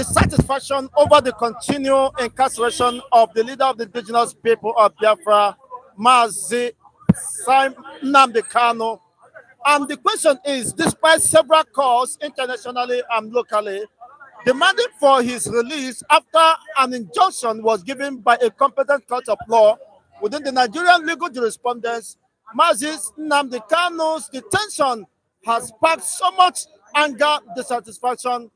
dissatisfaction over the continued incarceration of the leader of the indigenous people of Biafra, Mazi Nnamdi Kanu. And the question is, despite several calls internationally and locally demanding for his release after an injunction was given by a competent court of law within the Nigerian legal jurisprudence, Mazi Nnamdi Kanu's detention has sparked so much anger, dissatisfaction,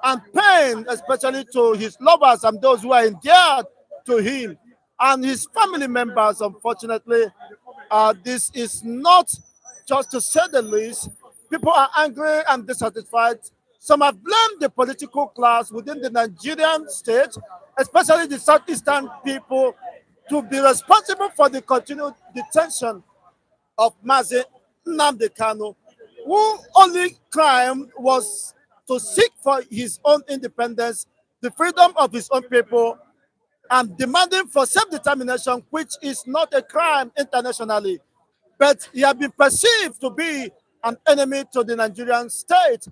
and pain, especially to his lovers and those who are endeared to him and his family members. Unfortunately, this is not just to say the least. People are angry and dissatisfied. Some have blamed the political class within the Nigerian state, especially the southeastern people, to be responsible for the continued detention of Mazi Nnamdi Kanu, whose only crime was to seek for his own independence, the freedom of his own people, and demanding for self-determination, which is not a crime internationally. But he has been perceived to be an enemy to the Nigerian state.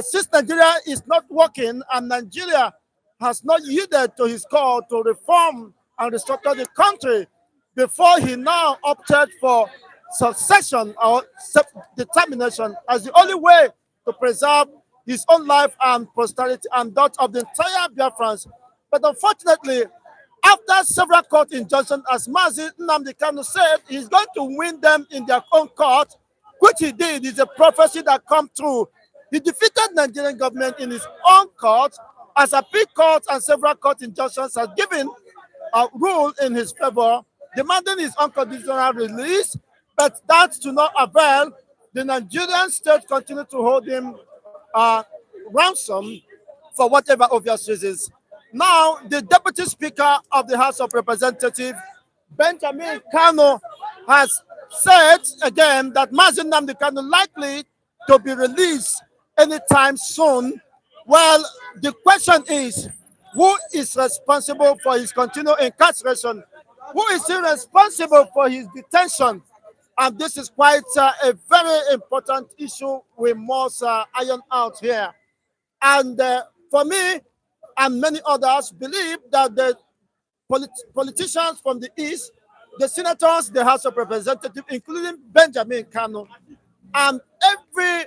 Since Nigeria is not working and Nigeria has not yielded to his call to reform and restructure the country, before he now opted for succession or self-determination as the only way to preserve his own life and posterity and that of the entire Biafrans. But unfortunately, after several court injunctions, as Mazi Nnamdi Kanu said, he's going to win them in their own court, which he did. It's a prophecy that come true. He defeated Nigerian government in his own court, as appeal court and several court injunctions have given a rule in his favor, demanding his unconditional release. But that to no avail. The Nigerian state continued to hold him ransom for whatever obvious reasons. Now, the Deputy Speaker of the House of Representatives, Benjamin Kanu, has said again that Mazi Nnamdi Kanu likely to be released anytime soon. Well, the question is, who is responsible for his continued incarceration? Who is responsible for his detention? And this is quite a very important issue we must iron out here. And for me, and many others believe that the politicians from the East, the senators, the House of Representatives, including Benjamin Kanu, and every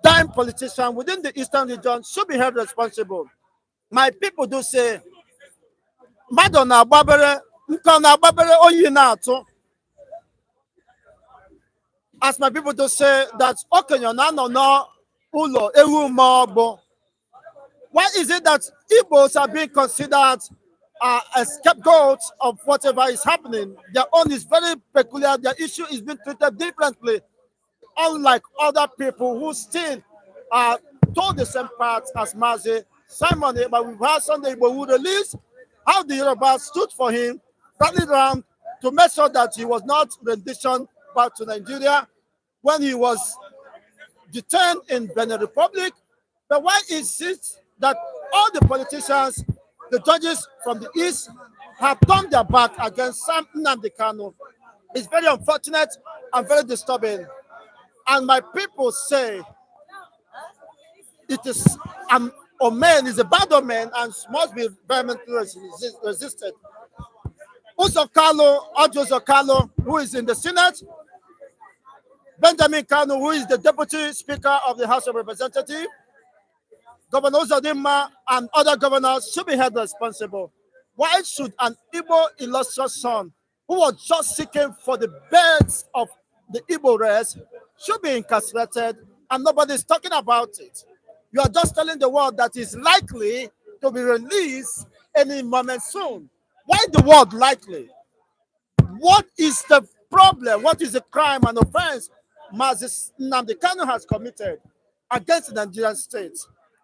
dime politician within the Eastern region should be held responsible. My people do say, Madonna Babere, Nkana Babere Oyinato. As my people do say that Okanyona no Ulo Ewu Mobo. Why is it that Igbos are being considered a scapegoat of whatever is happening? Their own is very peculiar. Their issue is being treated differently, unlike other people who still told the same part as Mazi Simon. But we've heard Sunday Igbo who released how the Yoruba stood for him, rallied around to make sure that he was not renditioned back to Nigeria when he was detained in Benin Republic. But why is it that all the politicians, the judges from the East, have turned their back against Sam Nnamdi Kanu? It's very unfortunate and very disturbing. And my people say it is an omen, is a bad omen, and must be vehemently resisted. Uzokalo, who is in the Senate, Benjamin Kanu, who is the Deputy Speaker of the House of Representatives, Governor Uzodimma, and other governors should be held responsible. Why should an Igbo illustrious son, who was just seeking for the beds of the Igbo race, should be incarcerated and nobody's talking about it? You are just telling the world that is likely to be released any moment soon. Why the word likely? What is the problem? What is the crime and offense Mazi Nnamdi Kanu has committed against the Nigerian state?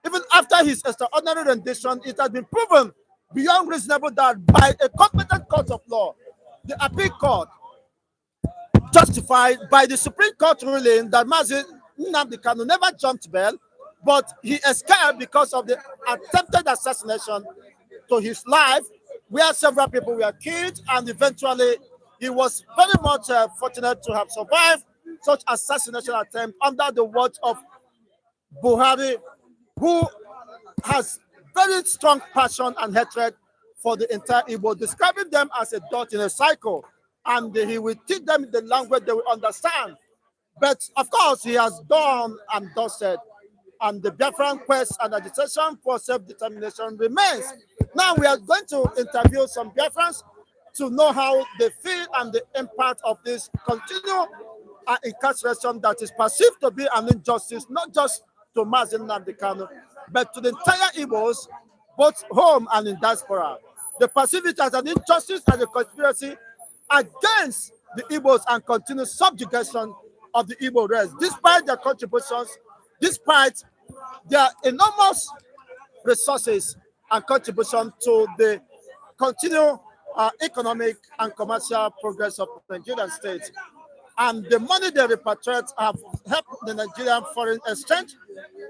Even after his extraordinary rendition, it has been proven beyond reasonable doubt by a competent court of law, the appeal court, justified by the Supreme Court ruling that Mazi Nnamdi Kanu never jumped bail, but he escaped because of the attempted assassination to his life, where several people were killed, and eventually he was very much fortunate to have survived such assassination attempt under the watch of Buhari, who has very strong passion and hatred for the entire Igbo, describing them as a dot in a cycle. And he will teach them the language they will understand. But of course, he has done and dusted. And the Biafran quest and agitation for self-determination remains. Now we are going to interview some Biafrans to know how they feel and the impact of this continual incarceration that is perceived to be an injustice, not just to Nnamdi Kanu, but to the entire Igbos, both home and in diaspora. They perceive it as an injustice and a conspiracy against the Igbos and continued subjugation of the Igbo race, despite their contributions, despite their enormous resources and contribution to the continued economic and commercial progress of the Nigerian state. And the money they repatriate have helped the Nigerian foreign exchange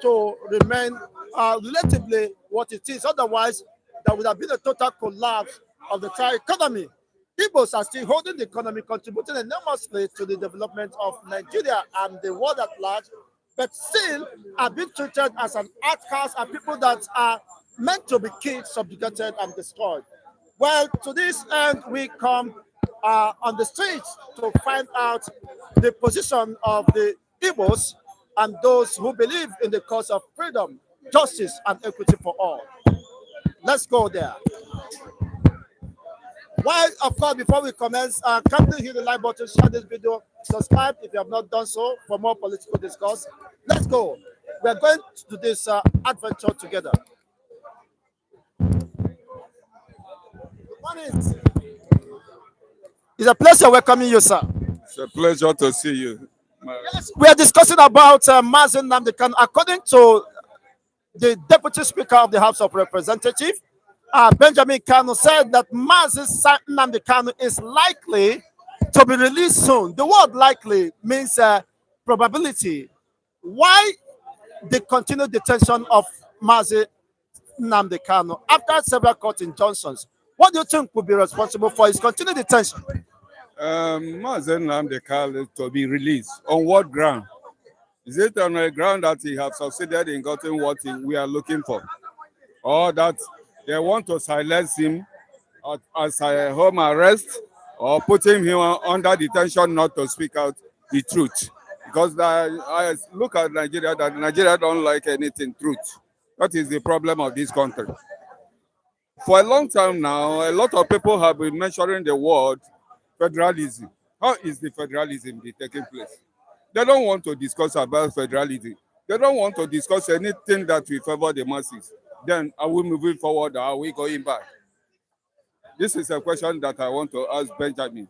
to remain relatively what it is. Otherwise, there would have been a total collapse of the entire economy. Igbos are still holding the economy, contributing enormously to the development of Nigeria and the world at large, but still are being treated as an outcast and people that are meant to be killed, subjugated, and destroyed. Well, to this end, we come on the streets to find out the position of the Igbos and those who believe in the cause of freedom, justice, and equity for all. Let's go there. While, of course, before we commence, kindly hit the like button, share this video, subscribe if you have not done so for more political discourse. Let's go. We're going to do this adventure together. Good morning. It's a pleasure welcoming you, sir. It's a pleasure to see you. Yes, we are discussing about Nnamdi Kanu. According to the Deputy Speaker of the House of Representatives, Benjamin Kanu, said that Nnamdi Kanu is likely to be released soon. The word likely means probability. Why the continued detention of Nnamdi Kanu after several court injunctions? What do you think would be responsible for his continued detention? Nnamdi Kanu to be released. On what ground? Is it on a ground that he has succeeded in getting what we are looking for? Or that they want to silence him as a home arrest or put him here under detention not to speak out the truth? Because I look at Nigeria, that Nigeria don't like anything truth. That is the problem of this country. For a long time now, a lot of people have been mentioning the word federalism. How is the federalism taking place? They don't want to discuss about federalism. They don't want to discuss anything that will favor the masses. Then are we moving forward or are we going back? This is a question that I want to ask Benjamin.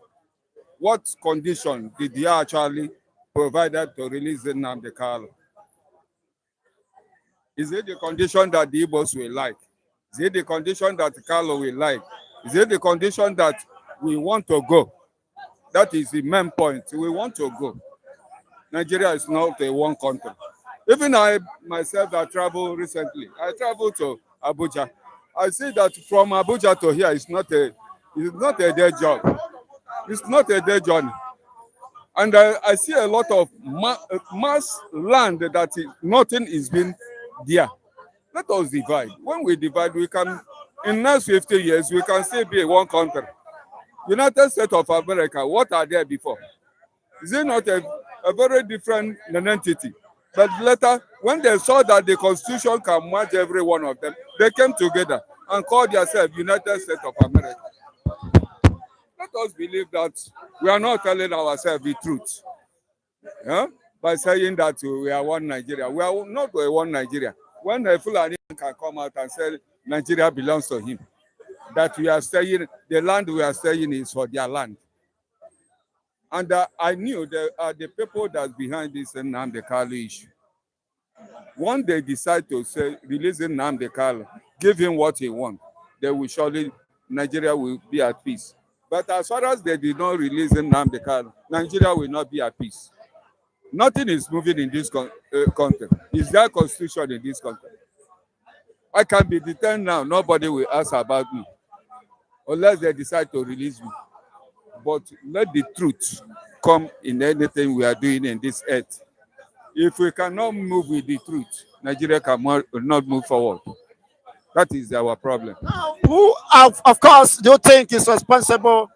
What condition did he actually provide to release Nnamdi Kanu? Is it the condition that the Igbos will like? Is it the condition that Kanu will like? Is it the condition that we want to go? That is the main point. We want to go. Nigeria is not a one country. Even I myself that traveled recently, I traveled to Abuja. I see that from Abuja to here it's not a day job. It's not a day journey. And I see a lot of mass land that nothing is being there. Let us divide. When we divide, we can, in the next 50 years, we can still be one country. United States of America, what are there before? Is it not a very different entity? But later, when they saw that the Constitution can match every one of them, they came together and called themselves United States of America. Let us believe that we are not telling ourselves the truth. Yeah? By saying that we are one Nigeria. We are not a one Nigeria. When a Fulani can come out and say Nigeria belongs to him, that we are staying, the land we are staying is for their land. And I knew the people that's behind this Nnamdi Kanu issue. When they decide to say releasing Nnamdi Kanu, give him what he wants, they will surely, Nigeria will be at peace. But as far as they did not release Nnamdi Kanu, Nigeria will not be at peace. Nothing is moving in this country. Is there constitution in this country? I can be detained now. Nobody will ask about me unless they decide to release me. But let the truth come in anything we are doing in this earth. If we cannot move with the truth, Nigeria cannot move forward. That is our problem. Now, who, of course, do you think is responsible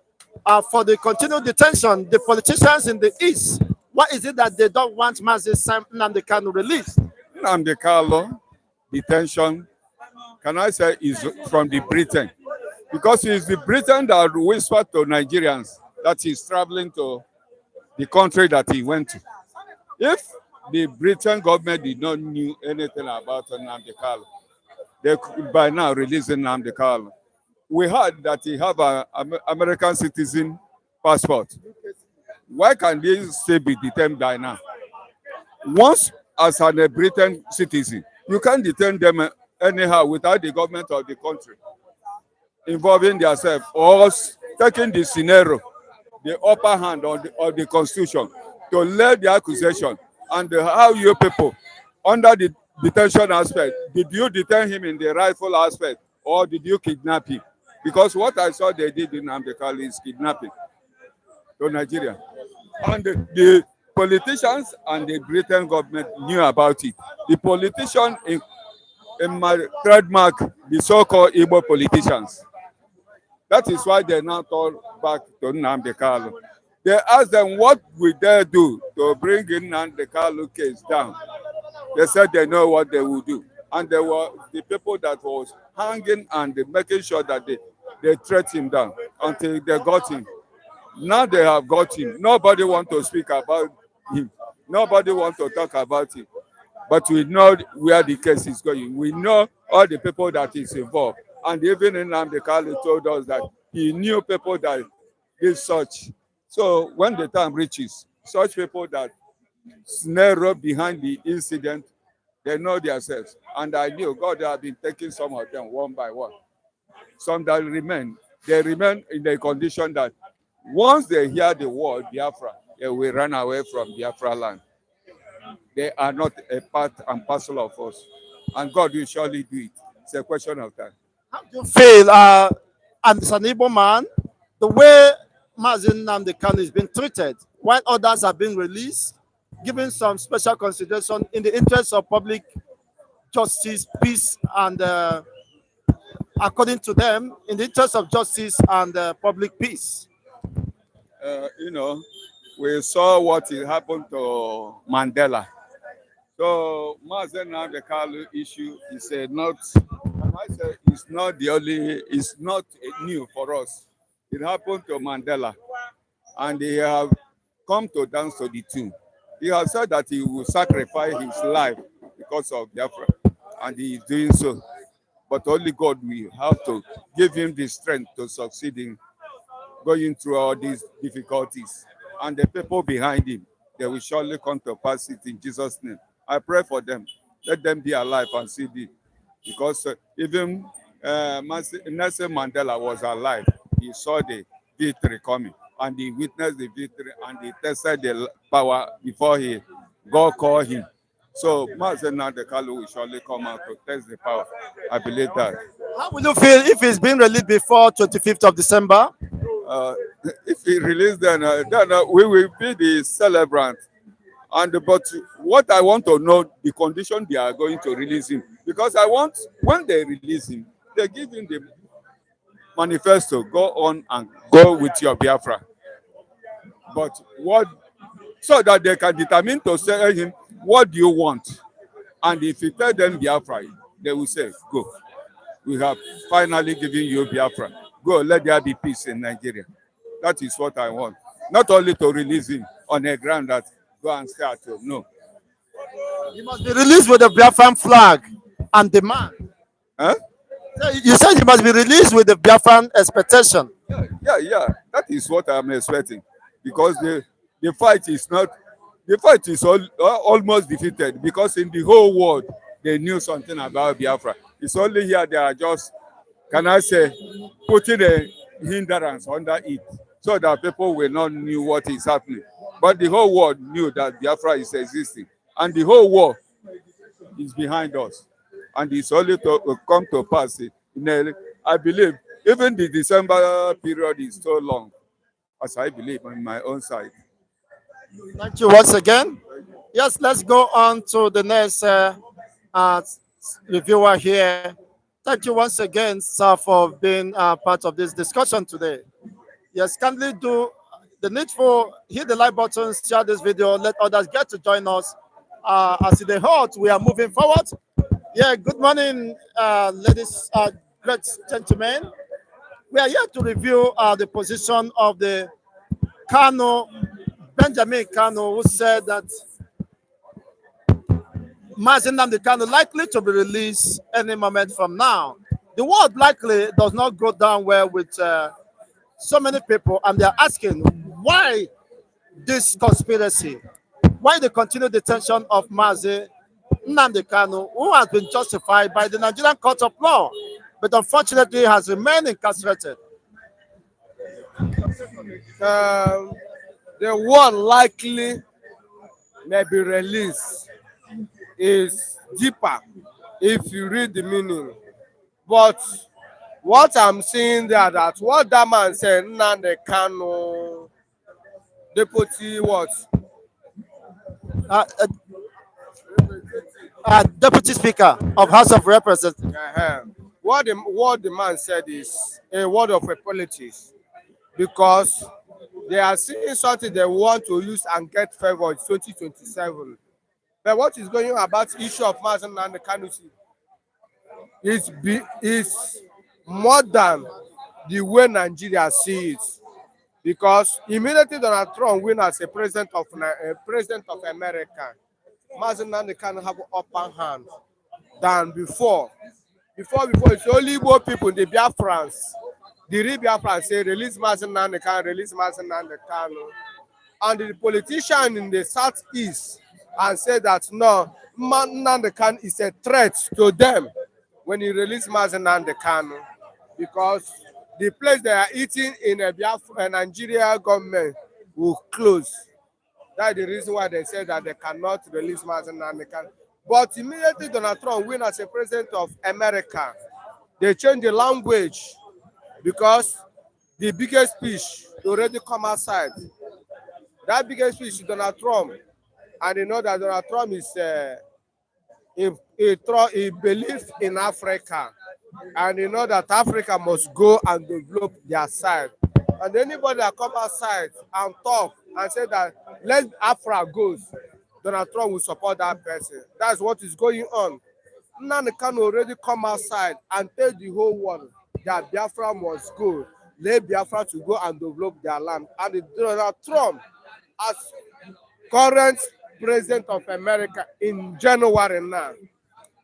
for the continued detention? The politicians in the East. What is it that they don't want Mazi Nnamdi Kanu released? Nnamdi Kanu detention, can I say, is from the Britain. Because it's the Britain that whispered to Nigerians that he's traveling to the country that he went to. If the Britain government did not knew anything about Nnamdi Kanu, they could by now release Nnamdi Kanu. We heard that he have an American citizen passport. Why can they still be detained by now? Once as a Britain citizen, you can't detain them anyhow without the government of the country involving themselves or taking the scenario, the upper hand on the constitution to lay the accusation and how you people under the detention aspect, did you detain him in the rightful aspect or did you kidnap him? Because what I saw they did in Nnamdi Kanu is kidnapping to Nigeria. And the politicians and the Britain government knew about it. The politicians in my trademark, the so-called Igbo politicians. That is why they now turn back to Nnamdi Kanu. They asked them what will they do to bring in Nnamdi Kanu case down. They said they know what they will do. And they were the people that was hanging and making sure that they tracked him down until they got him. Now they have got him. Nobody wants to speak about him. Nobody wants to talk about him. But we know where the case is going. We know all the people that is involved. And even Nnamdi Kanu told us that he knew people that did such. So when the time reaches, such people that snare up behind the incident, they know themselves. And I knew God have been taking some of them one by one. Some that remain, they remain in the condition that once they hear the word Biafra, they will run away from Biafra land. They are not a part and parcel of us. And God will surely do it. It's a question of time. How do you feel, as an Igbo man, the way Mazi Nnamdi Kanu is being treated, while others are being released, given some special consideration in the interest of public justice, peace, and according to them, in the interest of justice and public peace? We saw what happened to Mandela. So Mazi Nnamdi Kanu issue is not, and I say it's not the only, it's not new for us. It happened to Mandela, and he have come to dance to the tune. He has said that he will sacrifice his life because of Biafra, and he is doing so. But only God will have to give him the strength to succeed in going through all these difficulties. And the people behind him, they will surely come to pass it in Jesus' name. I pray for them. Let them be alive and see it. Because even Nelson Mandela was alive. He saw the victory coming. And he witnessed the victory and he tested the power before God called him. So Mazi Nnamdi Kanu will surely come out to test the power. I believe that. How will you feel if it's been released before 25th of December? If he released, then we will be the celebrant. But what I want to know, the condition they are going to release him. Because I want, when they release him, they give him the manifesto, go on and go with your Biafra. But so that they can determine to say him, what do you want? And if you tell them Biafra, they will say, go. We have finally given you Biafra. Go, let there be peace in Nigeria. That is what I want. Not only to release him on a ground that go and stay at home. No. He must be released with the Biafran flag and demand. Huh? You said he must be released with the Biafran expectation. Yeah. That is what I'm expecting. Because the fight is almost defeated. Because in the whole world, they knew something about Biafra. It's only here they are just, can I say, putting a hindrance under it so that people will not know what is happening. But the whole world knew that Biafra is existing. And the whole world is behind us. And it's only to come to pass. I believe even the December period is so long, as I believe on my own side. Thank you once again. Yes, let's go on to the next reviewer here. Thank Thank you once again, sir, for being part of this discussion today. Yes, kindly do the needful, hit the like button, share this video, let others get to join us. As in the hot, we are moving forward. Yeah, good morning, ladies, great gentlemen. We are here to review the position of the Kano, Benjamin Kano, who said that Nnamdi Kanu likely to be released any moment from now. The word likely does not go down well with so many people, and they're asking why this conspiracy, why the continued detention of Nnamdi Kanu, who has been justified by the Nigerian court of law, but unfortunately has remained incarcerated. Um, the word likely may be released is deeper if you read the meaning. But what I'm seeing there, that what that man said, Nnamdi Kanu, deputy what? Uh, uh, Deputy Speaker of House of Representatives. What the man said is a word of apologies, because they are seeing something they want to use and get favor in 2027. But what is going on about issue of Mazen and the Kanusi is more than the way Nigeria sees it. Because immediately Donald Trump win as a president of America, Mazen and the Kanu have an upper hand than before. Before, it's only Igbo people, the Biafrans. The real Biafrans say release Mazen and the Kanu, release Mazen and the Kanu. And the politician in the southeast and say that no, Nnamdi Kanu is a threat to them when he released Nnamdi Kanu, because the place they are eating in a Nigeria government will close. That's the reason why they say that they cannot release Nnamdi Kanu. But immediately Donald Trump win as a president of America, they change the language, because the biggest speech already come outside. That biggest speech is Donald Trump, and you know that Donald Trump is he believes in Africa, and you know that Africa must go and develop their side. And anybody that come outside and talk and say that let Africa go, Donald Trump will support that person. That's what is going on. Nnamdi Kanu already come outside and tell the whole world that Biafra must go. Let Biafra to go and develop their land. And Donald Trump, as current president of America in January now,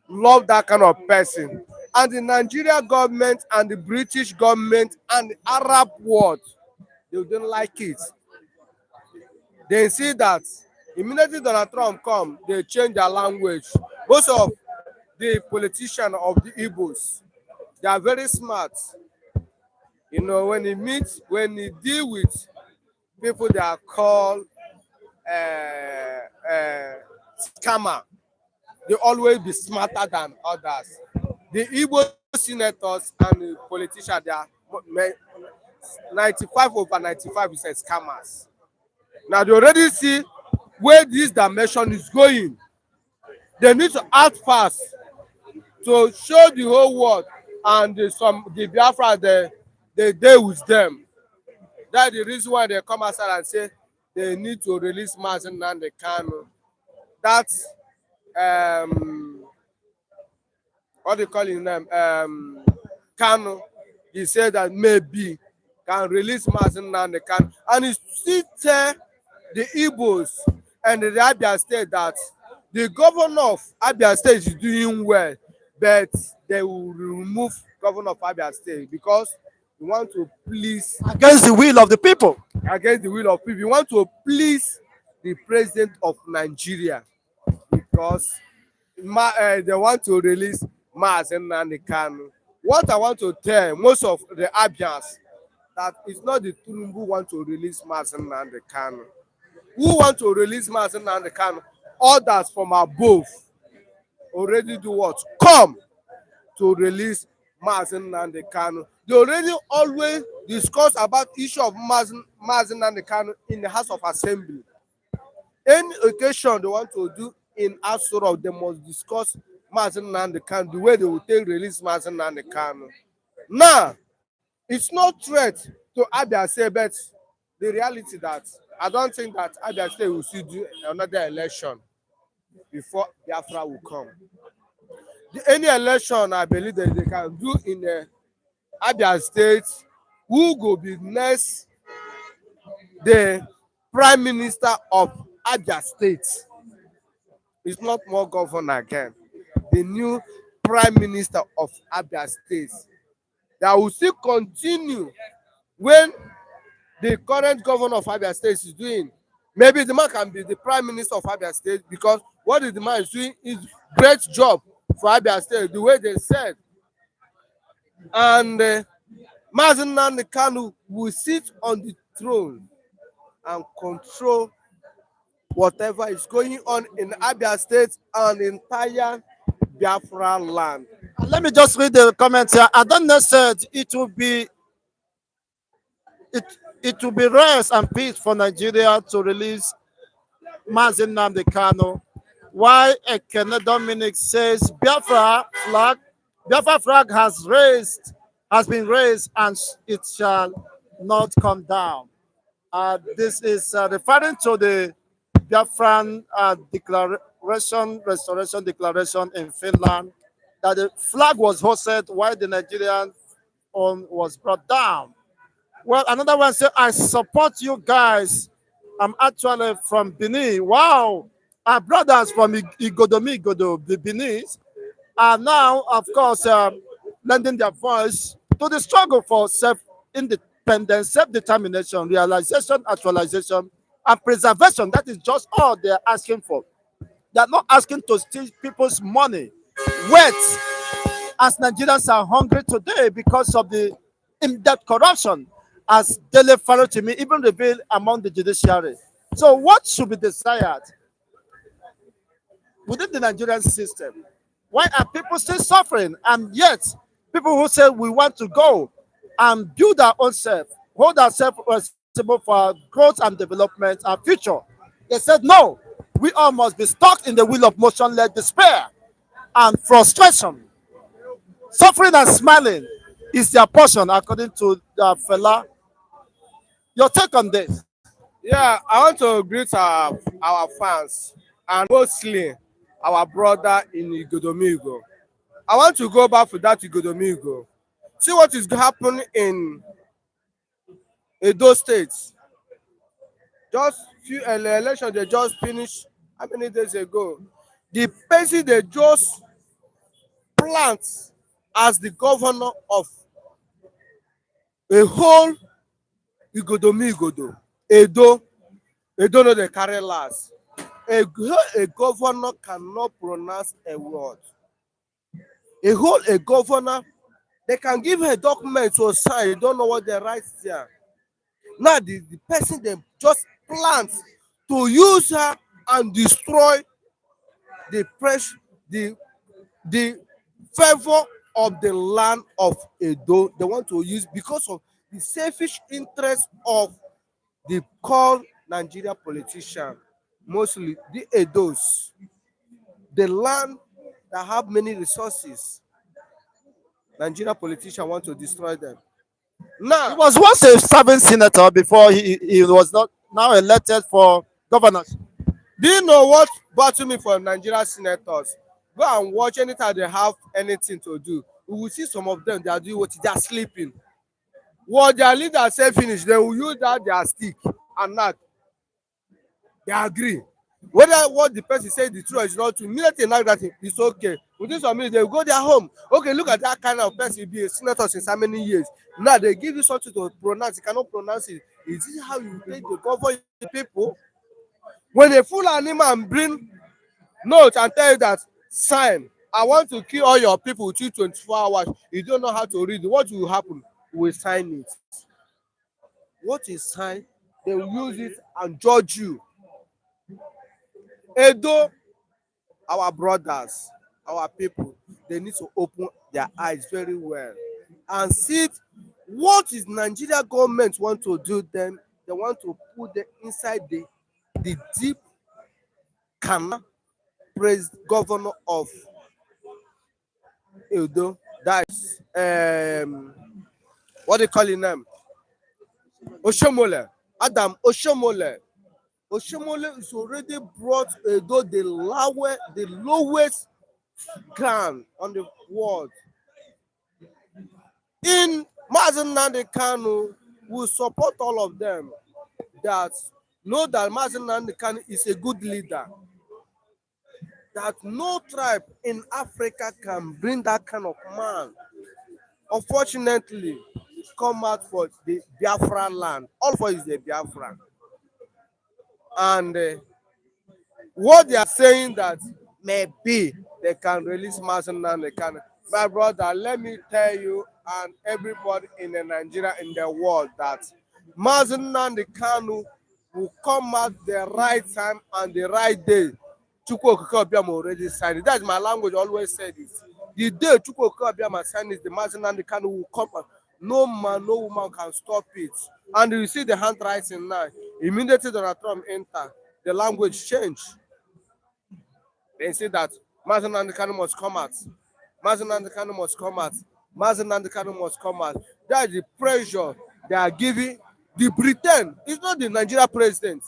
love that kind of person. And the Nigeria government and the British government and the Arab world, they don't like it. They see that immediately Donald Trump come, they change their language. Most of the politicians of the Igbos, they are very smart. You know, when he deal with people that are called scammer, they always be smarter than others. The Igbo senators and the politicians, they are 95/95% scammers. Now they already see where this dimension is going. They need to act fast to show the whole world, and the Biafra they deal with them. That's the reason why they come outside and say they need to release Nnamdi Kanu. That's what do you call his name? Kanu. He said that maybe can release Nnamdi Kanu, and he still tell the Igbos and the Abia State that the governor of Abia State is doing well, but they will remove governor of Abia State because we want to please Against the will of the people. against the will of people. We want to please the president of Nigeria, because they want to release Nnamdi Kanu. What I want to tell most of the Abians, that it's not the Tinubu who want to release Nnamdi Kanu. Who want to release Nnamdi Kanu? Others from above already do what? Come to release Nnamdi Kanu. They already always discuss about issue of Nnamdi Kanu in the House of Assembly. Any occasion they want to do in Asura, they must discuss Nnamdi Kanu, the way they will take release Nnamdi Kanu. Now, it's not threat to Abia State, but the reality that I don't think that Abia State will still do another election before Biafra will come. Any election I believe that they can do in Abia State, who will be next the Prime Minister of Abia State? It's not more governor again. The new Prime Minister of Abia State that will still continue when the current governor of Abia State is doing. Maybe the man can be the Prime Minister of Abia State because what the man is doing is great job for Abia State, the way they said. And Nnamdi Kanu will sit on the throne and control whatever is going on in Abia State and entire Biafra land. Let me just read the comments here. I don't know said it it will be rest and peace for Nigeria to release Mazin Nnamdi Kanu. Why Ekene Dominic says Biafra flag has been raised and it shall not come down. This is referring to the Biafran restoration declaration in Finland, that the flag was hosted while the Nigerian one was brought down. Well, another one said, I support you guys. I'm actually from Benin. Wow. Our brothers from Igodo, the Benin, are now, of course, lending their voice to the struggle for self-independence, self-determination, realization, actualization, and preservation. That is just all they're asking for. They're not asking to steal people's money. Wait, as Nigerians are hungry today because of the in-depth corruption, as Dele Farotimi even revealed among the judiciary. So what should be desired within the Nigerian system? Why are people still suffering? And yet, people who say we want to go and build our own self, hold ourselves responsible for our growth and development, our future, they said no, we all must be stuck in the wheel of motion, led despair and frustration. Suffering and smiling is their portion, according to fella. Your take on this? Yeah, I want to greet our fans and mostly our brother in Igodomigo. I want to go back to that Igodomigo. See what is happening in Edo State. Just few elections they just finished how many days ago. The person they just plant as the governor of a whole Igodomigodo, Edo no dey carry last. A governor cannot pronounce a word. A governor, they can give a document to sign, you don't know what they write there. Now the person they just plant to use her and destroy the press, the favor of the land of Edo. They want to use because of the selfish interest of the called Nigeria politician, mostly the Edos, the land that have many resources. Nigeria politicians want to destroy them. He Now, was once a serving senator before he was not now elected for governors. do you know what brought me for Nigeria senators? Go and watch anytime they have anything to do. We will see some of them, they are doing what they are sleeping. What their leaders say finish, they will use that their stick and knock. They agree. Whether what the person say the truth is not true, immediately knock that it's okay. Within some minutes, they will go their home. Okay, look at that kind of person, be a senator since how many years. Now they give you something to pronounce, you cannot pronounce it. Is this how you take the govern the people? When a full animal bring note and tell you that sign, I want to kill all your people within 24 hours, you don't know how to read, what will happen? We will sign it. What is sign? They will use it and judge you. Edo, our brothers, our people, they need to open their eyes very well and see what is Nigeria government want to do. Then they want to put them inside the deep canal praise governor of Edo. That's what they call his name? Oshomole. Adam Oshomole. Oshomole is already brought Edo the lowest ground on the world. In Mazen Nnamdi Kanu will support all of them that know that Mazen Nnamdi Kanu is a good leader. That no tribe in Africa can bring that kind of man. Unfortunately, come out for the Biafra land. All for is the Biafra. And what they are saying that maybe they can release Mazen Nnamdi Kanu. My brother, let me tell you and everybody in the Nigeria in the world that Mazen Nnamdi Kanu will come out the right time and the right day. Chukwu Okike Obiama already signed it. That's my language, always said it. The day Chukwu Okike Obiama signed it, the Mazen Nnamdi Kanu will come out. No man, no woman can stop it. And you see the handwriting now. Immediately Donald Trump enter, the language changed. They say that Mazen Nnamdi Kanu must come out. Mazen Nnamdi Kanu must come out. Mazen Nnamdi Kanu must come out. That is the pressure they are giving the Britain. It's not the Nigeria president.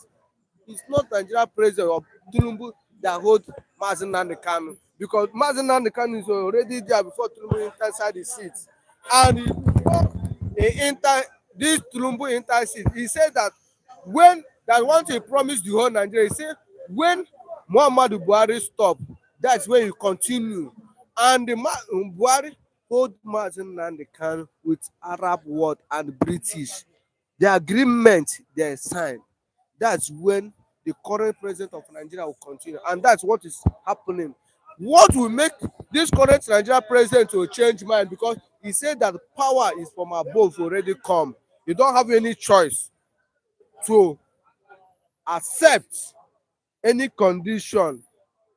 It's not Nigeria president of Tinubu that hold Mazen Nnamdi Kanu. Because Mazen Nnamdi Kanu is already there before Tinubu enter inside the seat. And before he enter this Tinubu enter seat, he said that when that one thing he promised the whole Nigeria, he said when Muhammadu Buhari stop, that's when you continue. And the Buhari hold Mazen Nnamdi Kanu with Arab world and British. The agreement they signed. That's when the current president of Nigeria will continue. And that's what is happening. What will make this current Nigeria president to change mind? Because he said that power is from above already come. You don't have any choice to accept any condition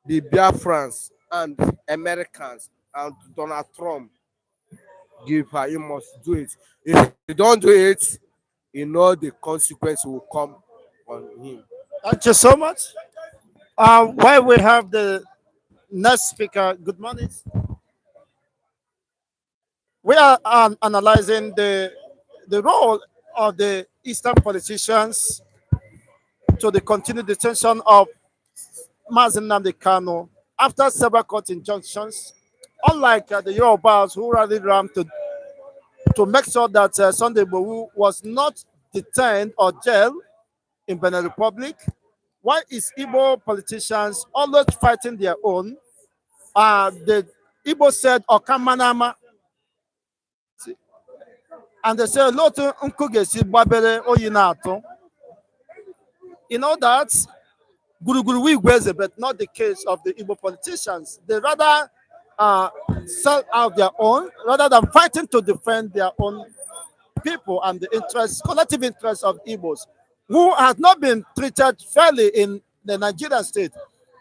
the Biafrans and Americans and Donald Trump give her. You must do it. If you don't do it, you know the consequence will come on him. Thank you so much. While we have the next speaker, good morning. We are analyzing the role of the Eastern politicians to the continued detention of Mazen Nnamdi Kanu after several court injunctions. Unlike the Yorubas who rallied around to make sure that Sunday Igboho was not detained or jailed in Benin Republic, why is Igbo politicians always fighting their own? The Igbo said Okamanama, and they say Lotu Nkugesi Babere Oyinato. You know that Guruguru Wigweze, but not the case of the Igbo politicians. They rather sell out their own rather than fighting to defend their own people and the interests, collective interests of Igbos, who has not been treated fairly in the Nigerian state.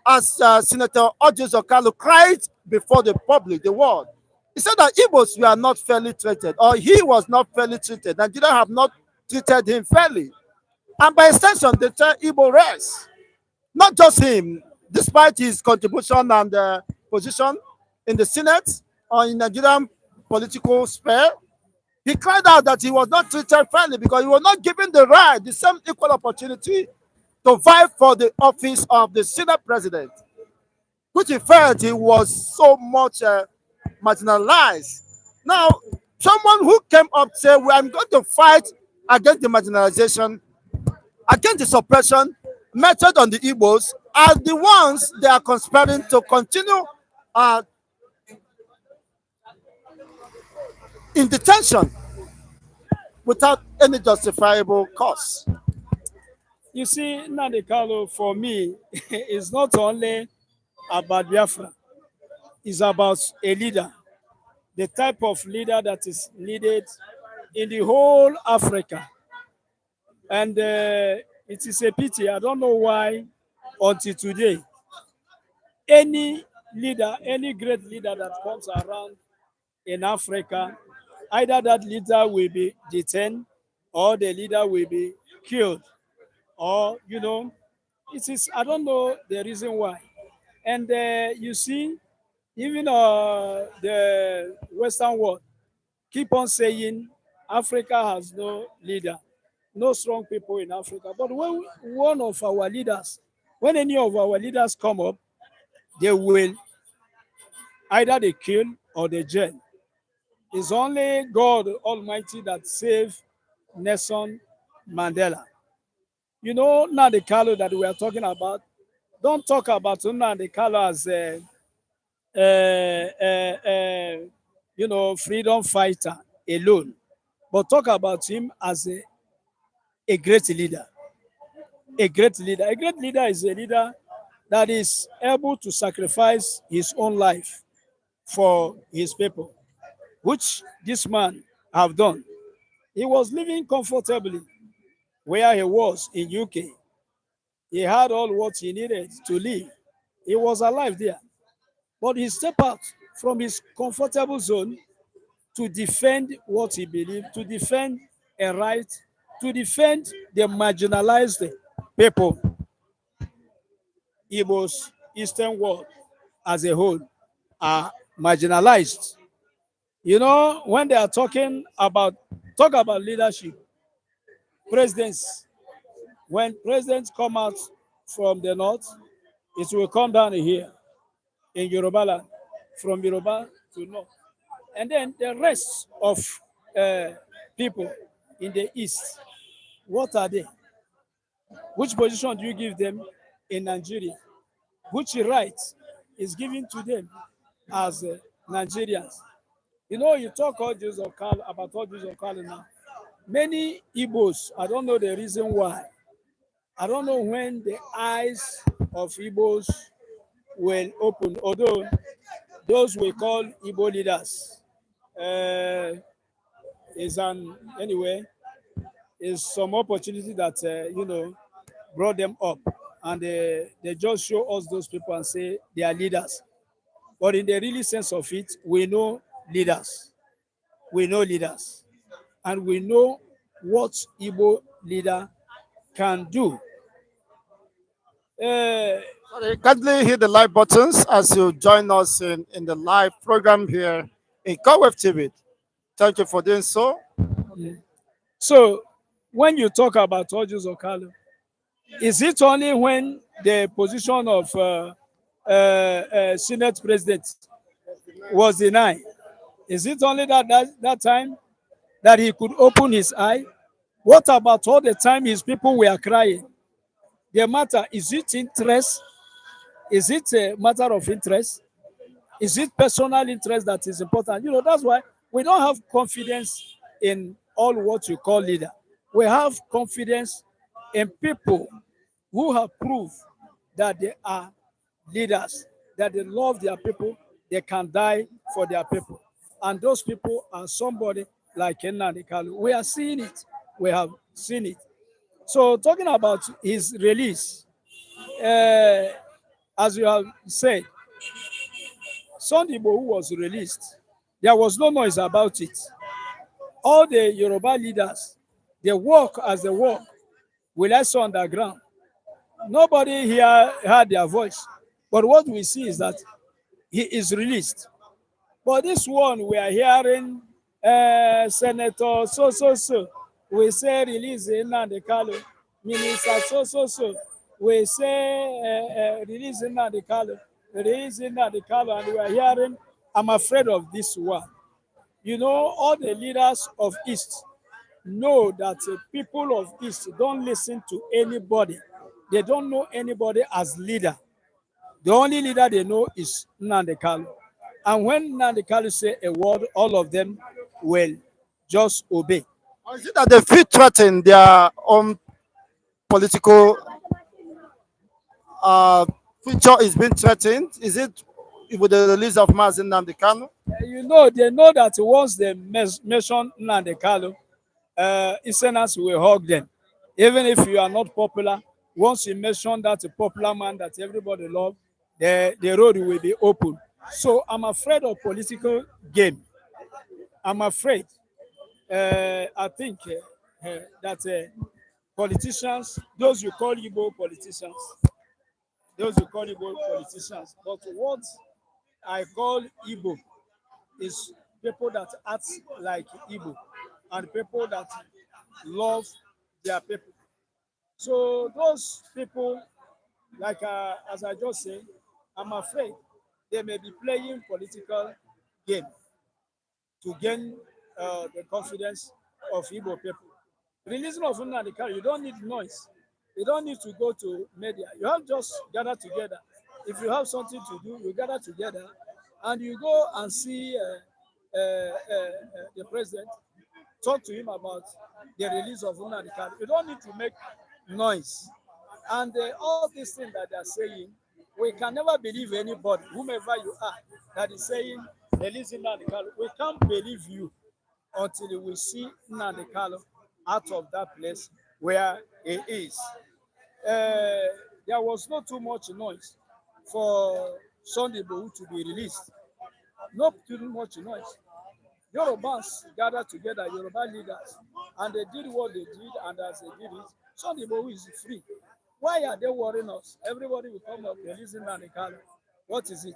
As Senator Otti Okalu cried before the public, the world, he said that Igbos were not fairly treated, or he was not fairly treated. Nigeria have not treated him fairly. And by extension, the Igbo race, not just him, despite his contribution and position in the Senate or in Nigerian political sphere, he cried out that he was not treated fairly because he was not given the right, the same equal opportunity to vie for the office of the Senate president, which he felt he was so much marginalized. Now, someone who came up said, well, I'm going to fight against the marginalization, against the suppression meted on the Igbos, are the ones they are conspiring to continue in detention without any justifiable cause. You see, Nnamdi Kanu, for me, is not only about Biafra. It's about a leader, the type of leader that is needed in the whole Africa. And it is a pity. I don't know why, until today, any leader, any great leader that comes around in Africa, either that leader will be detained or the leader will be killed. Or, it is, I don't know the reason why. And you see, Even the Western world keep on saying Africa has no leader, no strong people in Africa. But when one of our leaders, when any of our leaders come up, they will either they kill or they jail. It's only God Almighty that saved Nelson Mandela. You know, Nnamdi Kanu that we are talking about. Don't talk about Nnamdi Kanu as a freedom fighter alone, but talk about him as a great leader. A great leader. A great leader is a leader that is able to sacrifice his own life for his people, which this man have done. He was living comfortably where he was in UK. He had all what he needed to live. He was alive there. But he stepped out from his comfortable zone to defend what he believed, to defend a right, to defend the marginalized people, Igbo's Eastern world as a whole are marginalized. You know, when they are talk about leadership, presidents, when presidents come out from the north, it will come down here in Yoruba land, from Yoruba to north. And then the rest of uh, people in the east, what are they? Which position do you give them in Nigeria? Which right is given to them as Nigerians? You know, you talk all this about all this Okala now. Many Igbos, I don't know the reason why. I don't know when the eyes of Igbos will open, although those we call Igbo leaders uh, is an anyway is some opportunity that brought them up, and they just show us those people and say they are leaders. But in the really sense of it, we know leaders. We know leaders, and we know what Igbo leader can do. Uh, Sorry, kindly hit the like buttons as you join us in the live program here in CoWeb TV. Thank you for doing so. so when you talk about Ojus Okalo, is it only when the position of Senate president was denied? Is it only that time that he could open his eye? What about all the time his people were crying? The matter, is it interest? Is it a matter of interest? Is it personal interest that is important? You know, that's why we don't have confidence in all what you call leader. We have confidence in people who have proved that they are leaders, that they love their people, they can die for their people. And those people are somebody like Nnamdi Kanu. We are seeing it. We have seen it. So talking about his release, uh, as you have said, Sunday who was released, there was no noise about it. All the Yoruba leaders, they work as they work. We I saw underground. Nobody here heard their voice. But what we see is that he is released. But this one, we are hearing Senator so. We say release Nnamdi Kanu. Minister so. We say release Nnamdi Kanu. Release Nnamdi Kanu. And we are hearing, I'm afraid of this one. You know, all the leaders of East know that people of East don't listen to anybody. They don't know anybody as leader. The only leader they know is Nnamdi Kanu. And when Nnamdi Kanu say a word, all of them will just obey. Or is it that they feel threatened their own political uh, future is being threatened? Is it with the release of Mazin Nnamdi Kanu? You know, they know that once they mention Nnamdi Kanu, Easterners will hug them. Even if you are not popular, once you mention that a popular man that everybody loves, the road will be open. So I'm afraid of political game. I'm afraid. I think that politicians, those you call Igbo politicians, but what I call Igbo is people that act like Igbo and people that love their people. So those people, like as I just said, I'm afraid they may be playing political game to gain the confidence of Igbo people. Releasing of Nnamdi Kanu, you don't need noise. You don't need to go to media. You have just gather together. If you have something to do, you gather together and you go and see the president, talk to him about the release of Nnamdi Kanu. You don't need to make noise. And all these things that they are saying, we can never believe anybody, whomever you are, that is saying release Nnamdi Kanu. We can't believe you until we see Nnamdi Kanu out of that place where he is. There was not too much noise for Sunday Igboho to be released. Not too much noise. Yorubans gathered together, Yoruba leaders, and they did what they did, and as they did it, Sunday Igboho is free. Why are they worrying us? Everybody will come up releasing Nnamdi Kanu. What is it?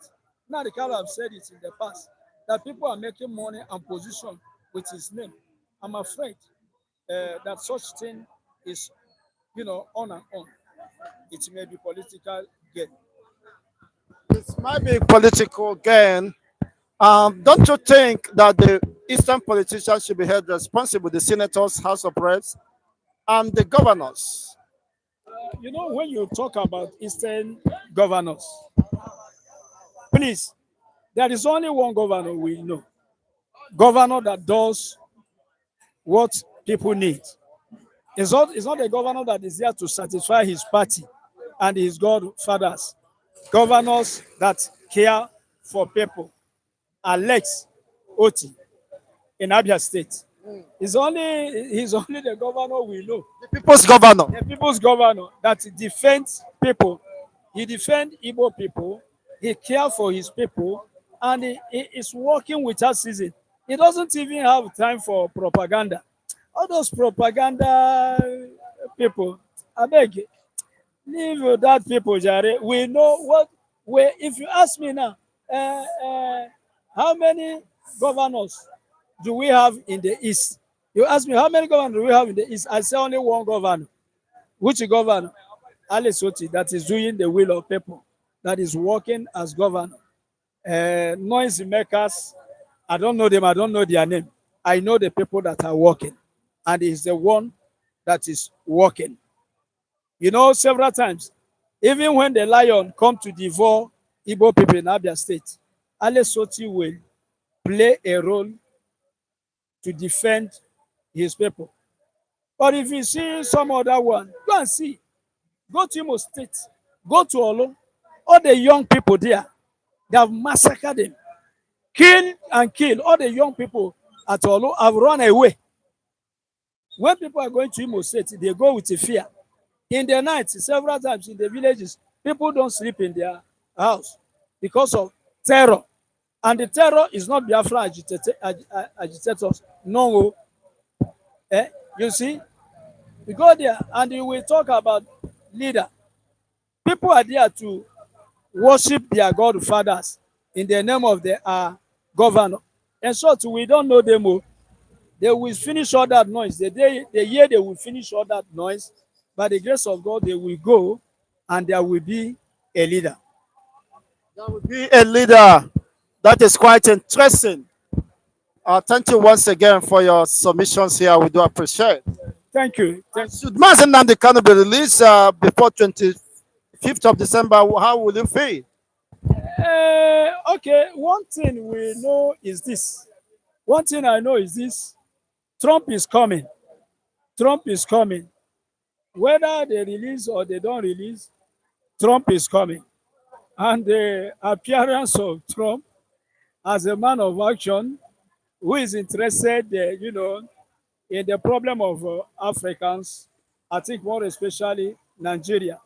Nnamdi Kanu have said it in the past that people are making money and position with his name. I'm afraid that such thing is, on and on. It may be political gain. It might be political gain. Don't you think that the Eastern politicians should be held responsible, the senators, House of Reps, and the governors? When you talk about Eastern governors, please, there is only one governor we know. Governor that does what people need. It's not a governor that is there to satisfy his party and his godfathers. Governors that care for people. Alex Otti in Abia State. He's only the governor we know. The people's governor. The people's governor that defends people. He defends Igbo people. He cares for his people, and he is working without ceasing. He doesn't even have time for propaganda. All those propaganda people, I beg you, leave that people, Jare. We know what. If you ask me now, how many governors do we have in the East? You ask me how many governors do we have in the East? I say only one governor. Which governor? Alex Otti, that is doing the will of people, that is working as governor. Noise makers, I don't know them, I don't know their name. I know the people that are working, and he's the one that is working. Several times, even when the lion come to devour Igbo people in Abia State, Alex Otti will play a role to defend his people. But if you see some other one, go and see. Go to Imo State. Go to Olo. All the young people there, they have massacred them. Kill all the young people at Olo have run away. When people are going to Imo State, they go with fear. In the night, several times in the villages, people don't sleep in their house because of terror. And the terror is not Biafra agitators. No. You see, you go there and you will talk about leader. People are there to worship their godfathers in the name of their governor. And so we don't know them all. They will finish all that noise. The year they will finish all that noise, by the grace of God, they will go and there will be a leader. There will be a leader. That is quite interesting. Thank you once again for your submissions here. We do appreciate. Thank you. Should Mazi Nnamdi Kanu be released before 25th of December? How will you feel? Okay, one thing we know is this. One thing I know is this. Trump is coming. Trump is coming. Whether they release or they don't release, Trump is coming. And the appearance of Trump as a man of action who is interested, in the problem of Africans, I think more especially Nigeria.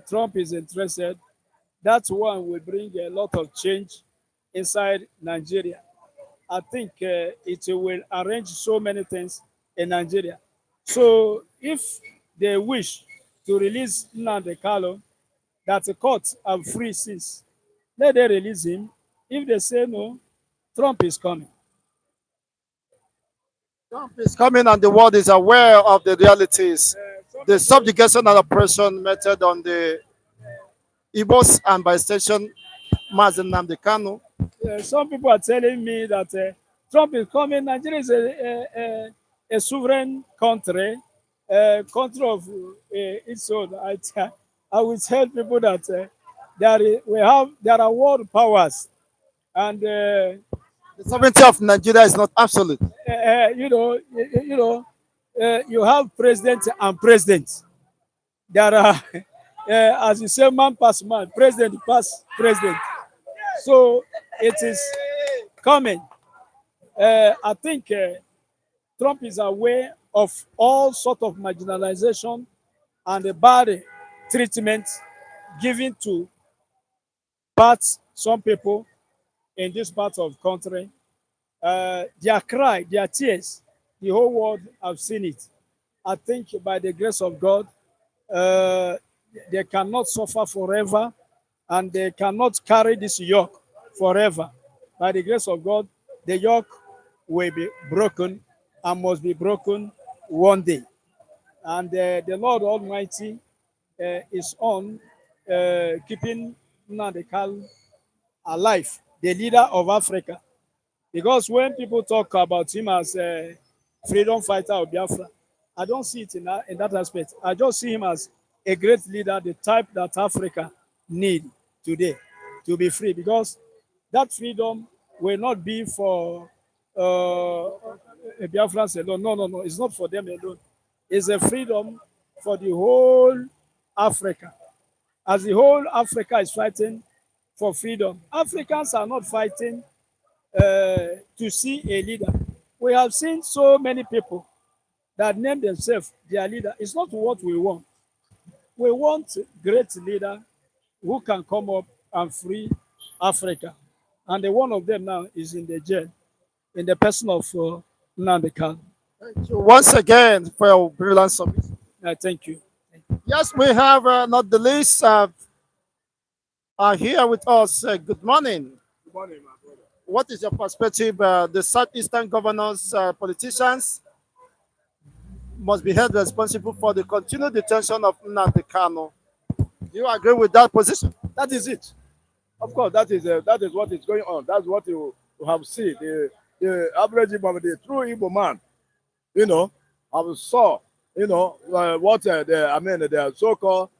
Trump is interested. That one will bring a lot of change inside Nigeria. I think it will arrange so many things in Nigeria. So if they wish to release Nnamdi Kanu, that the courts are free since, Let them release him. If they say no, Trump is coming. Trump is coming and the world is aware of the realities. The subjugation and oppression meted on the Igbos and by extension Nnamdi Kanu. Some people are telling me that Trump is coming. Nigeria is a sovereign country, a country of its own. I will tell people that there are world powers, and The sovereignty of Nigeria is not absolute. you have president and president. There are, as you say, man pass man, president pass president. So it is coming. I think Trump is aware of all sort of marginalization and the bad treatment given to some people in this part of country. Their cry, their tears, the whole world have seen it. I think by the grace of God, they cannot suffer forever and they cannot carry this yoke forever. By the grace of God, the yoke will be broken and must be broken one day. And the Lord Almighty is on keeping Nnamdi Kanu alive, the leader of Africa. Because when people talk about him as a freedom fighter of Biafra, I don't see it in that aspect. I just see him as a great leader, the type that Africa need today to be free. Because that freedom will not be for Biafrans alone. No. It's not for them alone. It's a freedom for the whole Africa. As the whole Africa is fighting for freedom, Africans are not fighting to see a leader. We have seen so many people that name themselves their leader. It's not what we want. We want a great leader who can come up and free Africa. And the one of them now is in the jail, in the person of Nnamdi Kanu. Thank you once again for your brilliant service. Thank you. Yes, we have not the least here with us. Good morning. Good morning, my brother. What is your perspective? The Southeastern governors, politicians must be held responsible for the continued detention of Nnamdi Kanu. Do you agree with that position? That is it. Of course, that is what is going on. That's what you have seen. The average Igbo, the true Igbo man, have saw, what the so-called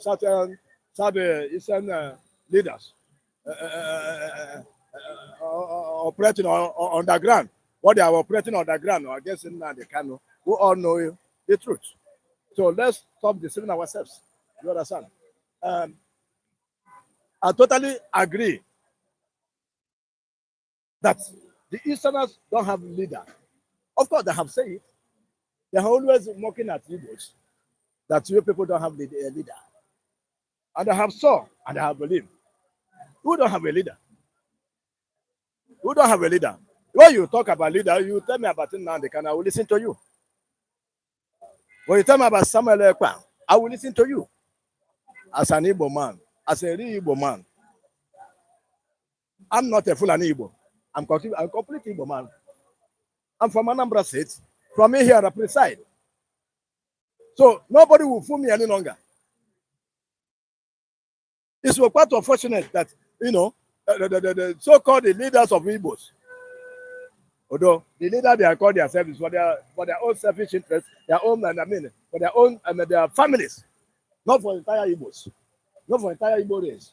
certain Southeastern leaders operating on the ground. What they are operating on the ground against Nnamdi Kanu, who all know the truth. So let's stop deceiving ourselves. You understand? I totally agree that the Easterners don't have leader. Of course, they have said it. They are always mocking at Igbos that you people don't have a leader. And I have saw and I have believed. Who don't have a leader? Who don't have a leader? When you talk about leader, you tell me about Nnamdi Kanu, I will listen to you. When you tell me about Samuel Ekpa, I will listen to you. As an Igbo man, as a real Igbo man. I'm not a Fulani Igbo. I'm complete Igbo man. I'm from Anambra State. From here, I preside. So nobody will fool me any longer. It's quite unfortunate that, the so-called the leaders of Igbos, although the leader they are called themselves for their own selfish interest, their own, for their own, their families, not for entire Igbos, not for entire Igbo race.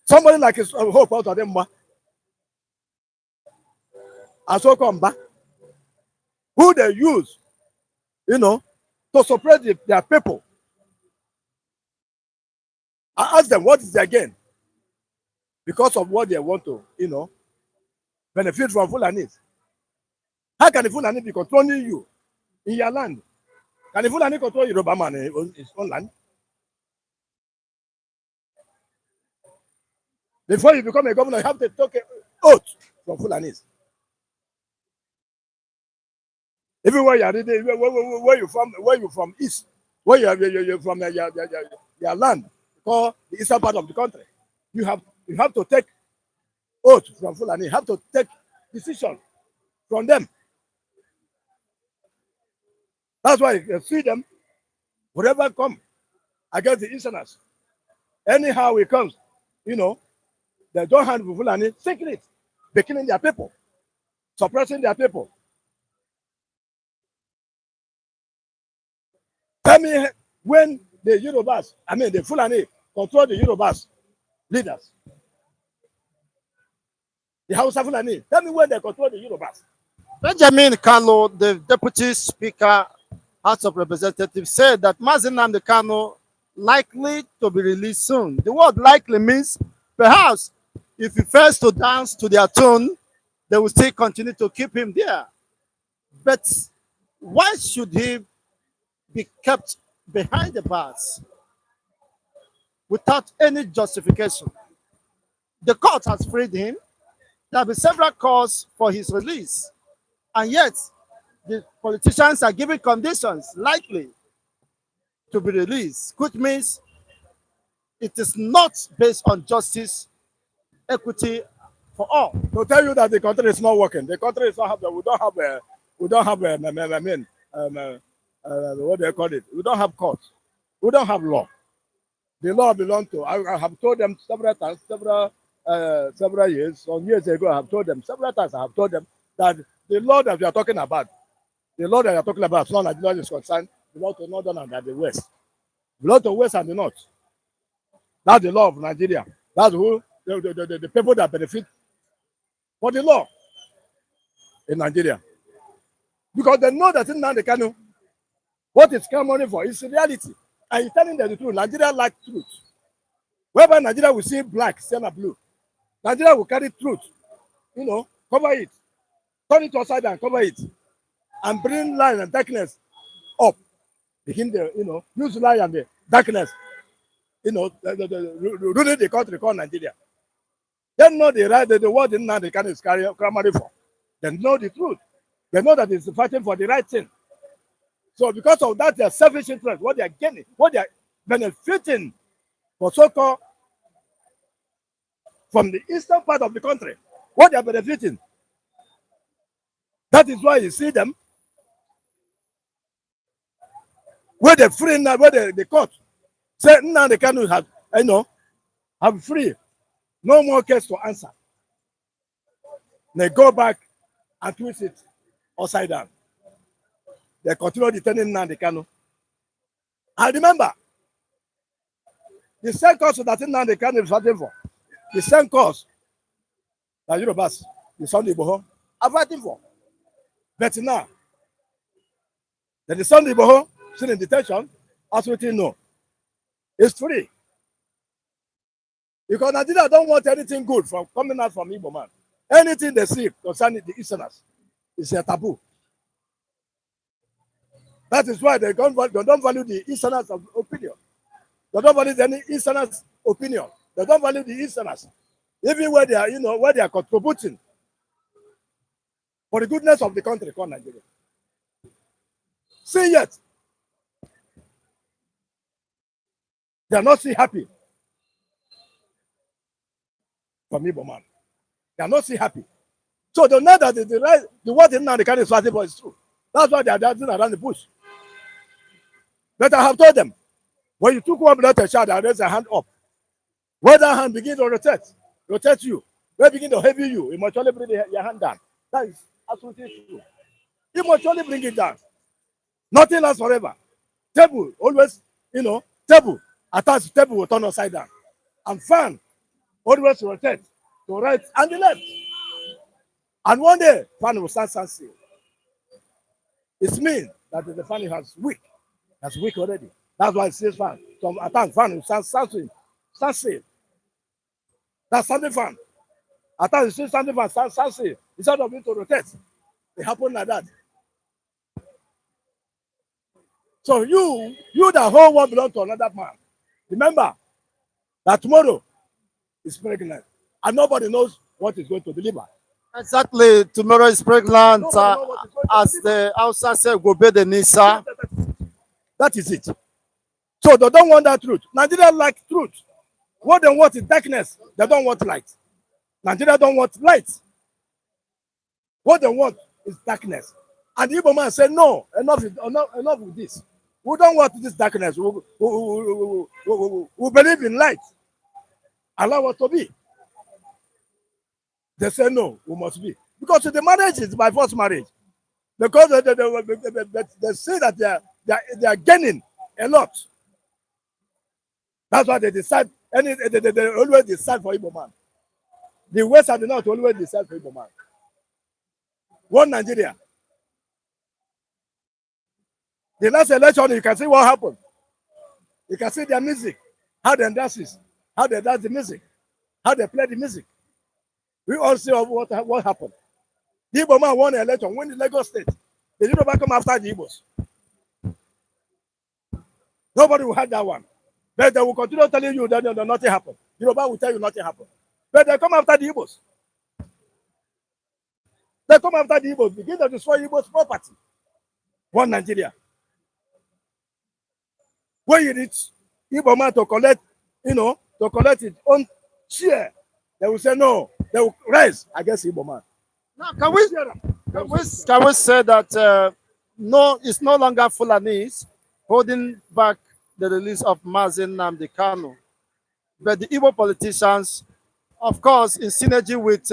Somebody like his hope out of them, and so come back, who they use, to suppress their people. I ask them, what is their gain? Because of what they want to, benefit from Fulanis. How can the Fulani be controlling you in your land? Can the Fulani control Yoruba man in his own land? Before you become a governor, you have to take an oath from Fulanis. Even where you are, where you from east, where you're from your land, called the eastern part of the country. you have to take oath from Fulani. You have to take decision from them. That's why you see them, whatever come against the Easterners. Anyhow it comes, they don't handle Fulani secret, they killing their people, suppressing their people. Tell me when the Yorubas, the Fulani control the Yorubas leaders. The Hausa Fulani, tell me when they control the Yorubas. Benjamin Kanu, the Deputy Speaker, House of Representatives, said that Nnamdi Kanu likely to be released soon. The word likely means perhaps if he fails to dance to their tune, they will still continue to keep him there. But why should he be kept behind the bars without any justification? The court has freed him. There have been several calls for his release, and yet the politicians are giving conditions likely to be released, which means it is not based on justice, equity for all. To tell you that the country is not working, the country is not having. We don't have what they call it. We don't have court. We don't have law. The law belongs to. I have told them several times, several years, some years ago. I have told them several times. I have told them that the law that we are talking about, as long as Nigeria is concerned, belongs to Northern and the West. Belongs to West and the North. That's the law of Nigeria. That's who the people that benefit for the law in Nigeria. Because they know that in Nnamdi Kanu, what is come money for is reality. And he's telling them the truth. Nigeria lacks truth. Whereby Nigeria will see black, sienna blue. Nigeria will carry truth, cover it, turn it upside down, cover it, and bring light and darkness up. Begin the, use light and the darkness, ruling the country called Nigeria. They know the right, the word in Nnamdi Kanu is carrying for. They know the truth. They know that it's fighting for the right thing. So because of that, their selfish interest, what they are gaining, what they are benefiting for so-called from the eastern part of the country, what they are benefiting. That is why you see them where they free now, where the court say now they cannot have free, no more case to answer. They go back and twist it upside down. They continue detaining Nnamdi Kanu. And remember, the same cause that Nnamdi Kanu is fighting for, the same cause that Yorubas, the Sunday Igbo, are fighting for. But now, that the Sunday Igbo still in detention, as we know, it's free. Because Nigeria don't want anything good from coming out from Igbo man. Anything they see concerning the Easterners is a taboo. That is why they don't value the Easterners' opinion. They don't value any Easterners' opinion. They don't value the Easterners, even where they are, where they are contributing for the goodness of the country called Nigeria. See yet, they are not still happy from Igbo man. They are not still happy. So they know that the word in Nnamdi Kanu is fighting for is true. That's why they are dancing around the bush. But I have told them, when you took one blood child and raise a hand up, when that hand begins to rotate you, when begin to heavy you, you must only bring your hand down. That is absolutely true. You must only bring it down. Nothing lasts forever. Table, always, table, attached table will turn upside down. And fan, always rotate to right and the left. And one day, fan will stand still. It means that the fan has weak. That's weak already. That's why it says fan. Some attack fan will stand still. That's standing fan. Attack is still standing fan, stand still. Instead of it to rotate. It happened like that. So you the whole world belong to another man. Remember that tomorrow is pregnant. And nobody knows what is going to deliver. Exactly. Tomorrow is pregnant. As the Hausa said, go be the Nisa. That is it. So they don't want that truth. Nigeria like truth. What they want is darkness. They don't want light. Nigeria don't want light. What they want is darkness. And the Igbo man said, no, enough with this. We don't want this darkness. We believe in light. Allow us to be. They say, no, we must be. Because the marriage is by force marriage. Because they say that they are gaining a lot. That's why they decide, they always decide for Igbo man. The West and the North always decide for Igbo man. One Nigeria. The last election, you can see what happened. You can see their music, how they dance, how they dance the music, how they play the music. We all see what happened. The Igbo man won the election, win the Lagos state. The Igbo come after the Igbos. Nobody will have that one. But they will continue telling you that nothing happened. The Yoruba will tell you nothing happened. But they come after the Igbos. They come after the Igbos, begin to destroy Igbos' property. One Nigeria. When you reach Igbo man to collect, to collect his own share, they will say no. They will rise against Igbo man. Now, can we say that no, it's no longer Fulanis holding back the release of Nnamdi Kanu, but the Igbo politicians, of course, in synergy with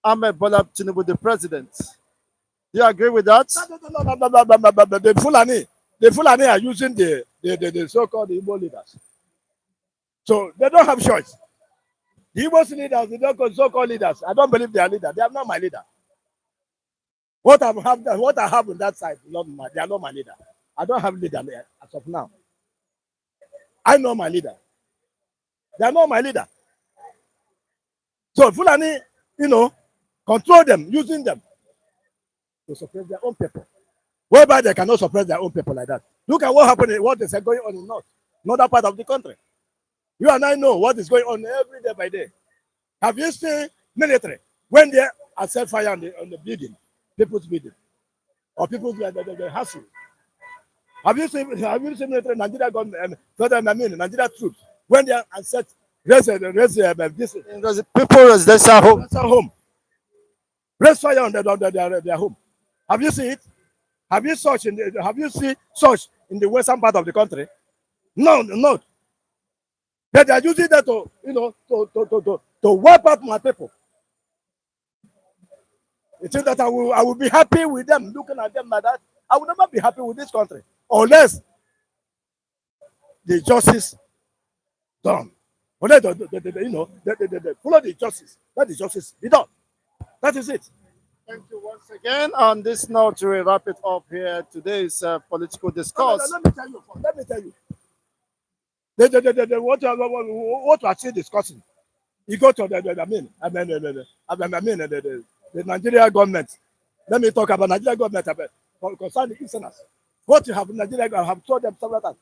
Ahmed Bola Tinubu, the president. Do you agree with that? No. The Fulani are using the so-called Igbo leaders. So they don't have choice. The Igbo leaders, the so-called leaders, I don't believe they are leaders. They are not my leader. What I have on that side, they are not my leader. I don't have leader as of now. I know my leader. They are not my leader. So Fulani, control them, using them to suppress their own people. Whereby they cannot suppress their own people like that. Look at what happened, what is going on in another part of the country. You and I know what is going on every day by day. Have you seen military when they are set fire on the building, people's building, or people's hustle? Have you seen military Nigeria government, Nigeria troops when they are set people residential home, raise fire on their home? Have you seen it? Have you seen such in the western part of the country? No, not. But they are using that to wipe out my people. You think that I will be happy with them, looking at them like that? I will never be happy with this country unless the justice done. Unless they follow the justice. Let the justice be done. That is it. Thank you once again. On this note, we wrap it up here. Today's political discourse. Let me tell you. What we are still discussing. You go to the Nigeria government. Let me talk about Nigeria government concerning the Easterners. What you have in Nigeria, I have told them several times.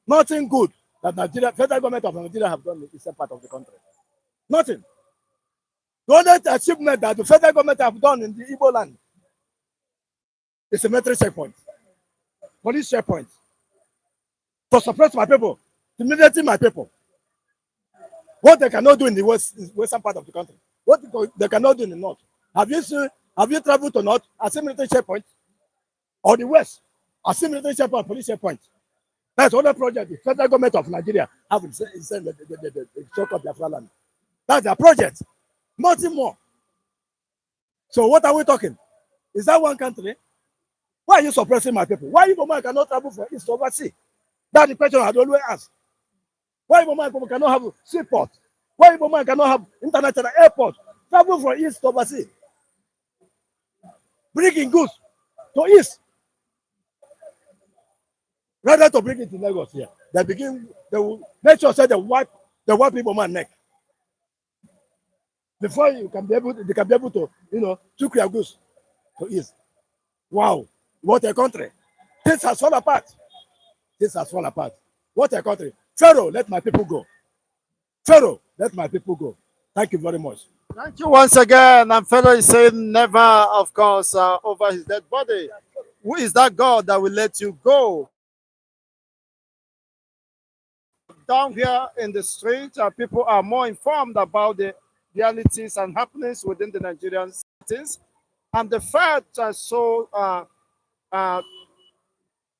Nothing good that federal government of Nigeria have done in the eastern part of the country. Nothing. The only achievement that the federal government have done in the Igbo land is a military checkpoint, police checkpoint, to suppress my people, to imitate my people. What they cannot do in the western part of the country, what they cannot do in the north. Have you traveled to north? A military checkpoint, or the west? A military checkpoint, police checkpoint. That's all the project the federal government of Nigeria have in the so-called Biafra land. That's their project. Nothing more. So what are we talking? Is that one country? Why are you suppressing my people? Why Igbo man cannot travel from east to overseas? That's the question I'd always ask. Why Igbo man cannot have seaport? Why Igbo man cannot have international airport? Travel from east to overseas. Bringing goods to east. Rather to bring it to Lagos here. They will make sure they wipe Igbo man neck. Before they can be able to, took their goods to east. Wow, what a country. This has fallen apart. This has fallen apart. What a country. Pharaoh, let my people go. Pharaoh, let my people go. Thank you very much. Thank you once again. And Pharaoh is saying never, of course, over his dead body. Who is that God that will let you go? down here in the street, people are more informed about the realities and happenings within the Nigerian cities. And the facts are so uh,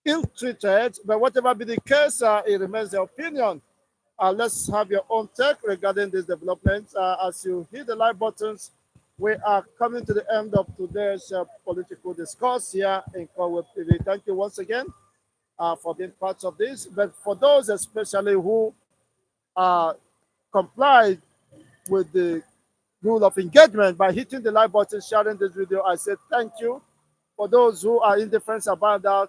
ill-treated, but whatever be the case, it remains the opinion. Let's have your own take regarding this development. As you hit the like buttons, we are coming to the end of today's political discourse here in Conway TV. Thank you once again for being part of this. But for those especially who complied with the rule of engagement by hitting the like button, sharing this video, I say thank you. For those who are indifferent about that,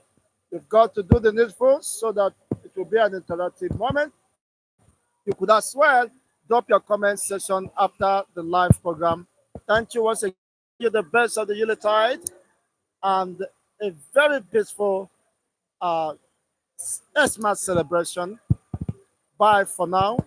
you've got to do the needful so that it will be an interactive moment. You could as well drop your comment section after the live program. Thank you once again. You're the best of the Yuletide and a very peaceful Xmas celebration. Bye for now.